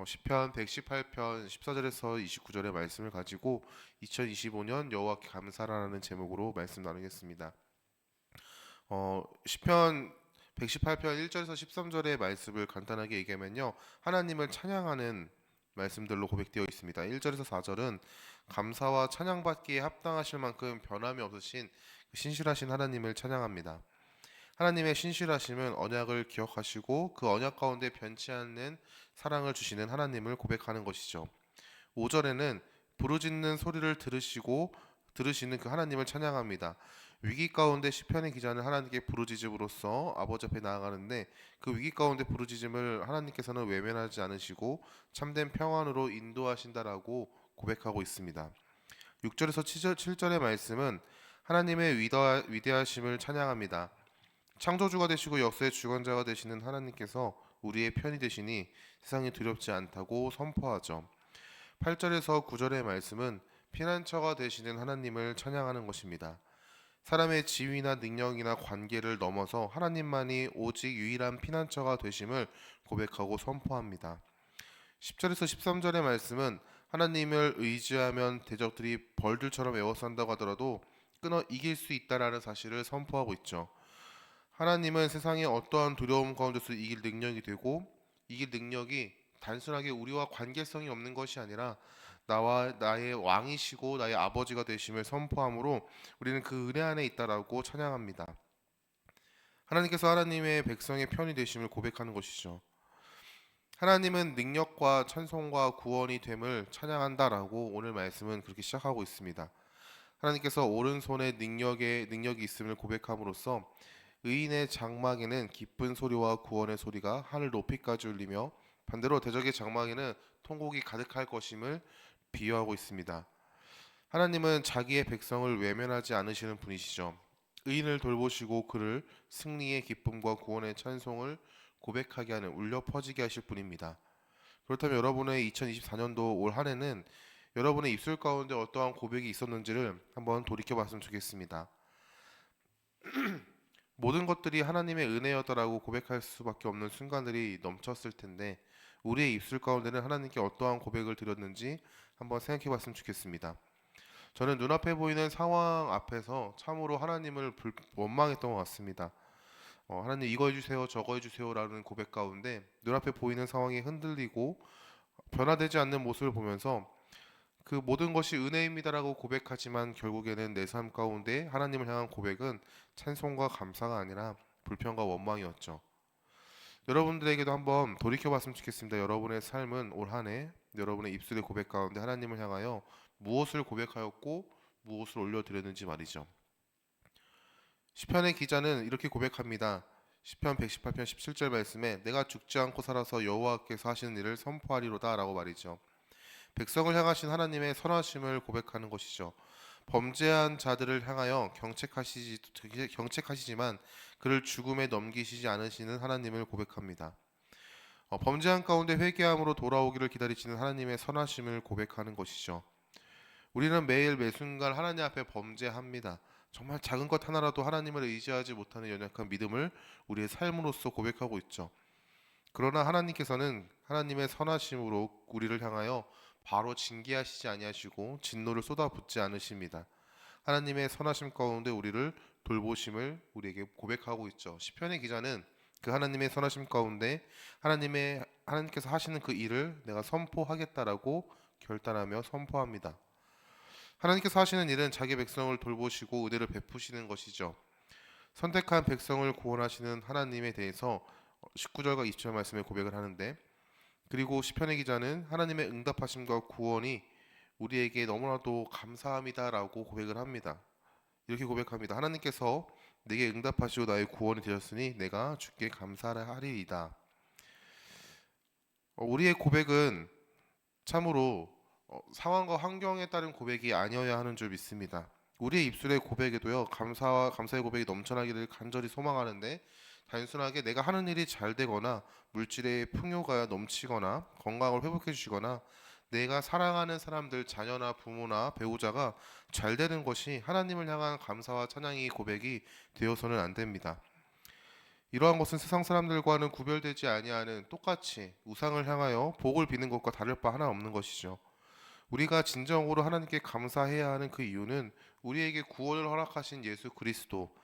시편 118편 14절에서 29절의 말씀을 가지고 2025년 여호와께 감사라는 제목으로 말씀 나누겠습니다. 시편 118편 1절에서 13절의 말씀을 간단하게 얘기하면요. 하나님을 찬양하는 말씀들로 고백되어 있습니다. 1절에서 4절은 감사와 찬양받기에 합당하실 만큼 변함이 없으신 신실하신 하나님을 찬양합니다. 하나님의 신실하심은 언약을 기억하시고 그 언약 가운데 변치 않는 사랑을 주시는 하나님을 고백하는 것이죠. 5절에는 부르짖는 소리를 들으시는 그 하나님을 찬양합니다. 위기 가운데 시편의 기자는 하나님께 부르짖음으로써 아버지 앞에 나아가는데 그 위기 가운데 부르짖음을 하나님께서는 외면하지 않으시고 참된 평안으로 인도하신다라고 고백하고 있습니다. 6절에서 7절의 말씀은 하나님의 위대하심을 찬양합니다. 창조주가 되시고 역사의 주관자가 되시는 하나님께서 우리의 편이 되시니 세상이 두렵지 않다고 선포하죠. 8절에서 9절의 말씀은 피난처가 되시는 하나님을 찬양하는 것입니다. 사람의 지위나 능력이나 관계를 넘어서 하나님만이 오직 유일한 피난처가 되심을 고백하고 선포합니다. 10절에서 13절의 말씀은 하나님을 의지하면 대적들이 벌들처럼 에워싼다고 하더라도 끊어 이길 수 있다라는 사실을 선포하고 있죠. 하나님은 세상의 어떠한 두려움 가운데서 이길 능력이 되고 이길 능력이 단순하게 우리와 관계성이 없는 것이 아니라 나와 나의 왕이시고 나의 아버지가 되심을 선포함으로 우리는 그 은혜 안에 있다라고 찬양합니다. 하나님께서 하나님의 백성의 편이 되심을 고백하는 것이죠. 하나님은 능력과 찬송과 구원이 됨을 찬양한다라고 오늘 말씀은 그렇게 시작하고 있습니다. 하나님께서 오른손에 능력이 있음을 고백함으로써 의인의 장막에는 기쁜 소리와 구원의 소리가 하늘 높이까지 울리며 반대로 대적의 장막에는 통곡이 가득할 것임을 비유하고 있습니다. 하나님은 자기의 백성을 외면하지 않으시는 분이시죠. 의인을 돌보시고 그를 승리의 기쁨과 구원의 찬송을 고백하게 하는 울려 퍼지게 하실 분입니다. 그렇다면 여러분의 2024년도 올 한 해는 여러분의 입술 가운데 어떠한 고백이 있었는지를 한번 돌이켜 봤으면 좋겠습니다. 모든 것들이 하나님의 은혜였다라고 고백할 수밖에 없는 순간들이 넘쳤을 텐데 우리의 입술 가운데는 하나님께 어떠한 고백을 드렸는지 한번 생각해 봤으면 좋겠습니다. 저는 눈앞에 보이는 상황 앞에서 참으로 하나님을 원망했던 것 같습니다. 하나님 이거 해주세요 저거 해주세요라는 고백 가운데 눈앞에 보이는 상황이 흔들리고 변화되지 않는 모습을 보면서 그 모든 것이 은혜입니다라고 고백하지만 결국에는 내 삶 가운데 하나님을 향한 고백은 찬송과 감사가 아니라 불평과 원망이었죠. 여러분들에게도 한번 돌이켜 봤으면 좋겠습니다. 여러분의 삶은 올 한 해 여러분의 입술의 고백 가운데 하나님을 향하여 무엇을 고백하였고 무엇을 올려드렸는지 말이죠. 시편의 기자는 이렇게 고백합니다. 시편 118편 17절 말씀에 내가 죽지 않고 살아서 여호와께서 하시는 일을 선포하리로다 라고 말이죠. 백성을 향하신 하나님의 선하심을 고백하는 것이죠. 범죄한 자들을 향하여 경책하시지만 그를 죽음에 넘기시지 않으시는 하나님을 고백합니다. 범죄한 가운데 회개함으로 돌아오기를 기다리시는 하나님의 선하심을 고백하는 것이죠. 우리는 매일 매순간 하나님 앞에 범죄합니다. 정말 작은 것 하나라도 하나님을 의지하지 못하는 연약한 믿음을 우리의 삶으로서 고백하고 있죠. 그러나 하나님께서는 하나님의 선하심으로 우리를 향하여 바로 징계하시지 아니하시고 진노를 쏟아붓지 않으십니다. 하나님의 선하심 가운데 우리를 돌보심을 우리에게 고백하고 있죠. 시편의 기자는 그 하나님의 선하심 가운데 하나님께서 하시는 그 일을 내가 선포하겠다라고 결단하며 선포합니다. 하나님께서 하시는 일은 자기 백성을 돌보시고 은혜를 베푸시는 것이죠. 선택한 백성을 구원하시는 하나님에 대해서 19절과 20절 말씀에 고백을 하는데 그리고 시편의 기자는 하나님의 응답하심과 구원이 우리에게 너무나도 감사합니다라고 고백을 합니다. 이렇게 고백합니다. 하나님께서 내게 응답하시고 나의 구원이 되셨으니 내가 주께 감사를 하리이다. 우리의 고백은 참으로 상황과 환경에 따른 고백이 아니어야 하는 줄 믿습니다. 우리의 입술의 고백에도요 감사와 감사의 고백이 넘쳐나기를 간절히 소망하는데 단순하게 내가 하는 일이 잘 되거나 물질의 풍요가 넘치거나 건강을 회복해 주시거나 내가 사랑하는 사람들 자녀나 부모나 배우자가 잘 되는 것이 하나님을 향한 감사와 찬양의 고백이 되어서는 안 됩니다. 이러한 것은 세상 사람들과는 구별되지 아니하는 똑같이 우상을 향하여 복을 비는 것과 다를 바 하나 없는 것이죠. 우리가 진정으로 하나님께 감사해야 하는 그 이유는 우리에게 구원을 허락하신 예수 그리스도,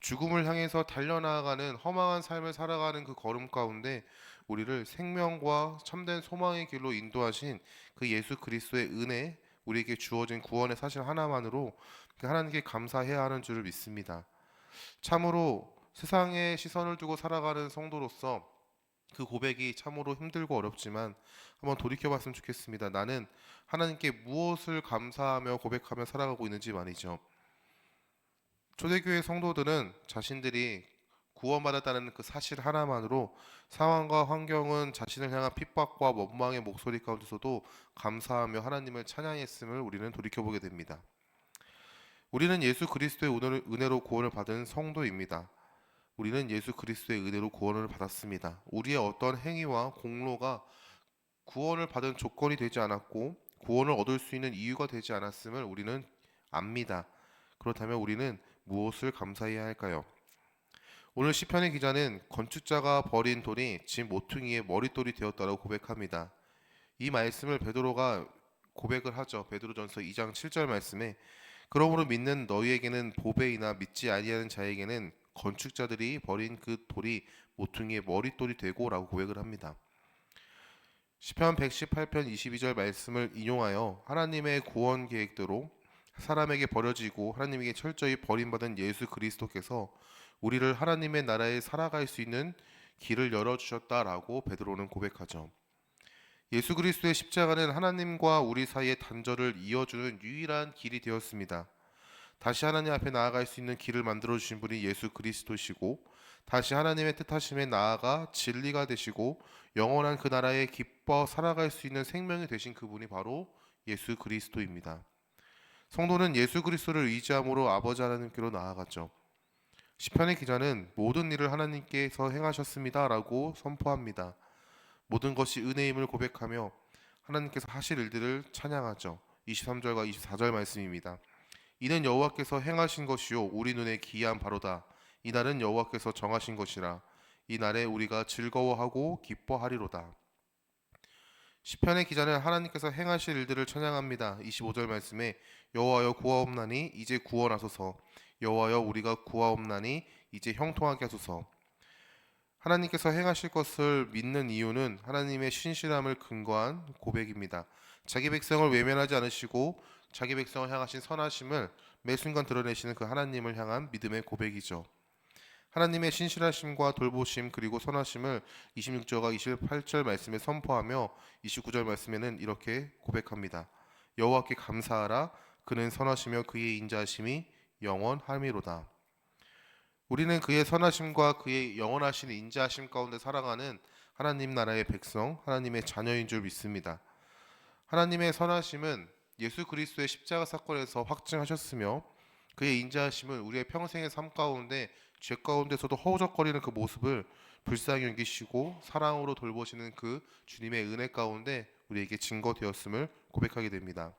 죽음을 향해서 달려나가는 허망한 삶을 살아가는 그 걸음 가운데 우리를 생명과 참된 소망의 길로 인도하신 그 예수 그리스도의 은혜, 우리에게 주어진 구원의 사실 하나만으로 하나님께 감사해야 하는 줄을 믿습니다. 참으로 세상의 시선을 두고 살아가는 성도로서 그 고백이 참으로 힘들고 어렵지만 한번 돌이켜봤으면 좋겠습니다. 나는 하나님께 무엇을 감사하며 고백하며 살아가고 있는지 말이죠. 초대교회 성도들은 자신들이 구원받았다는 그 사실 하나만으로 상황과 환경은 자신을 향한 핍박과 원망의 목소리 가운데서도 감사하며 하나님을 찬양했음을 우리는 돌이켜보게 됩니다. 우리는 예수 그리스도의 은혜로 구원을 받은 성도입니다. 우리는 예수 그리스도의 은혜로 구원을 받았습니다. 우리의 어떤 행위와 공로가 구원을 받은 조건이 되지 않았고 구원을 얻을 수 있는 이유가 되지 않았음을 우리는 압니다. 그렇다면 우리는 무엇을 감사해야 할까요? 오늘 시편의 기자는 건축자가 버린 돌이 집 모퉁이의 머릿돌이 되었다고 고백합니다. 이 말씀을 베드로가 고백을 하죠. 베드로전서 2장 7절 말씀에 그러므로 믿는 너희에게는 보배이나 믿지 아니하는 자에게는 건축자들이 버린 그 돌이 모퉁이의 머릿돌이 되고라고 고백을 합니다. 시편 118편 22절 말씀을 인용하여 하나님의 구원 계획대로 사람에게 버려지고 하나님에게 철저히 버림받은 예수 그리스도께서 우리를 하나님의 나라에 살아갈 수 있는 길을 열어주셨다라고 베드로는 고백하죠. 예수 그리스도의 십자가는 하나님과 우리 사이의 단절을 이어주는 유일한 길이 되었습니다. 다시 하나님 앞에 나아갈 수 있는 길을 만들어 주신 분이 예수 그리스도시고 다시 하나님의 뜻하심에 나아가 진리가 되시고 영원한 그 나라에 기뻐 살아갈 수 있는 생명이 되신 그분이 바로 예수 그리스도입니다. 성도는 예수 그리스도를 의지함으로 아버지 하나님께로 나아가죠. 시편의 기자는 모든 일을 하나님께서 행하셨습니다라고 선포합니다. 모든 것이 은혜임을 고백하며 하나님께서 하실 일들을 찬양하죠. 23절과 24절 말씀입니다. 이는 여호와께서 행하신 것이요 우리 눈에 기이한 바로다. 이날은 여호와께서 정하신 것이라. 이 날에 우리가 즐거워하고 기뻐하리로다. 시편의 기자는 하나님께서 행하실 일들을 찬양합니다. 25절 말씀에 여호와여 구하옵나니 이제 구원하소서. 여호와여 우리가 구하옵나니 이제 형통하게 하소서. 하나님께서 행하실 것을 믿는 이유는 하나님의 신실함을 근거한 고백입니다. 자기 백성을 외면하지 않으시고 자기 백성을 향하신 선하심을 매 순간 드러내시는 그 하나님을 향한 믿음의 고백이죠. 하나님의 신실하심과 돌보심 그리고 선하심을 26절과 28절 말씀에 선포하며 29절 말씀에는 이렇게 고백합니다. 여호와께 감사하라. 그는 선하시며 그의 인자하심이 영원함이로다. 우리는 그의 선하심과 그의 영원하신 인자하심 가운데 살아가는 하나님 나라의 백성, 하나님의 자녀인 줄 믿습니다. 하나님의 선하심은 예수 그리스도의 십자가 사건에서 확증하셨으며 그의 인자하심은 우리의 평생의 삶 가운데 죄 가운데서도 허우적거리는 그 모습을 불쌍히 여기시고 사랑으로 돌보시는 그 주님의 은혜 가운데 우리에게 증거되었음을 고백하게 됩니다.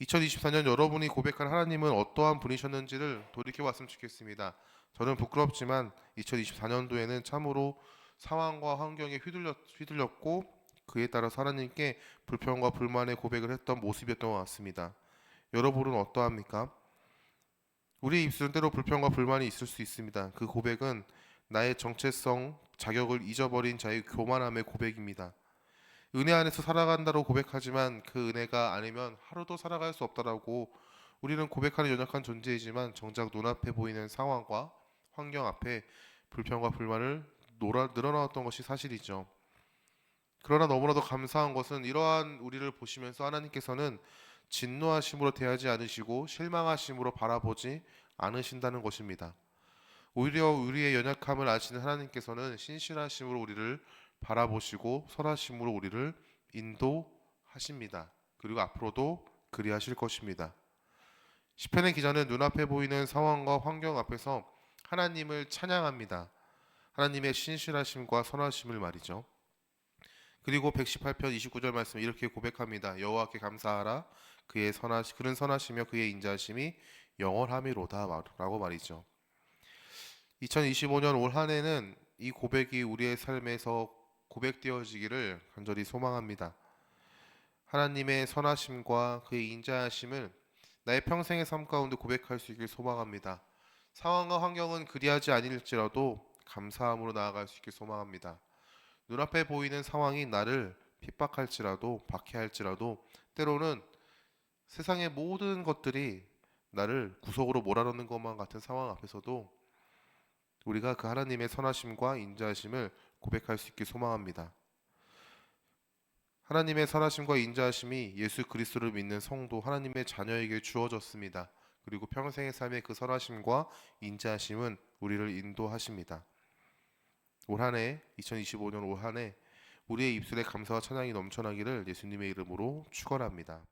2024년 여러분이 고백한 하나님은 어떠한 분이셨는지를 돌이켜봤으면 좋겠습니다. 저는 부끄럽지만 2024년도에는 참으로 상황과 환경에 휘둘렸고 그에 따라서 하나님께 불평과 불만의 고백을 했던 모습이었던 것 같습니다. 여러분은 어떠합니까? 우리 입술은 때로 불평과 불만이 있을 수 있습니다. 그 고백은 나의 정체성, 자격을 잊어버린 자의 교만함의 고백입니다. 은혜 안에서 살아간다고 고백하지만 그 은혜가 아니면 하루도 살아갈 수 없다라고 우리는 고백하는 연약한 존재이지만 정작 눈앞에 보이는 상황과 환경 앞에 불평과 불만을 늘어나왔던 것이 사실이죠. 그러나 너무나도 감사한 것은 이러한 우리를 보시면서 하나님께서는 진노하심으로 대하지 않으시고 실망하심으로 바라보지 않으신다는 것입니다. 오히려 우리의 연약함을 아시는 하나님께서는 신실하심으로 우리를 바라보시고 선하심으로 우리를 인도하십니다. 그리고 앞으로도 그리하실 것입니다. 시편의 기자는 눈앞에 보이는 상황과 환경 앞에서 하나님을 찬양합니다. 하나님의 신실하심과 선하심을 말이죠. 그리고 118편 29절 말씀 이렇게 고백합니다. 여호와께 감사하라. 그는 선하시며 그의 인자하심이 영원함이로다 라고 말이죠. 2025년 올 한 해는 이 고백이 우리의 삶에서 고백되어지기를 간절히 소망합니다. 하나님의 선하심과 그의 인자하심을 나의 평생의 삶 가운데 고백할 수 있길 소망합니다. 상황과 환경은 그리하지 아니할지라도 감사함으로 나아갈 수 있길 소망합니다. 눈앞에 보이는 상황이 나를 핍박할지라도 박해할지라도 때로는 세상의 모든 것들이 나를 구속으로 몰아넣는 것만 같은 상황 앞에서도 우리가 그 하나님의 선하심과 인자하심을 고백할 수 있길 소망합니다. 하나님의 선하심과 인자하심이 예수 그리스도를 믿는 성도 하나님의 자녀에게 주어졌습니다. 그리고 평생의 삶의 그 선하심과 인자하심은 우리를 인도하십니다. 올 한해 2025년 올 한해 우리의 입술에 감사와 찬양이 넘쳐나기를 예수님의 이름으로 축원합니다.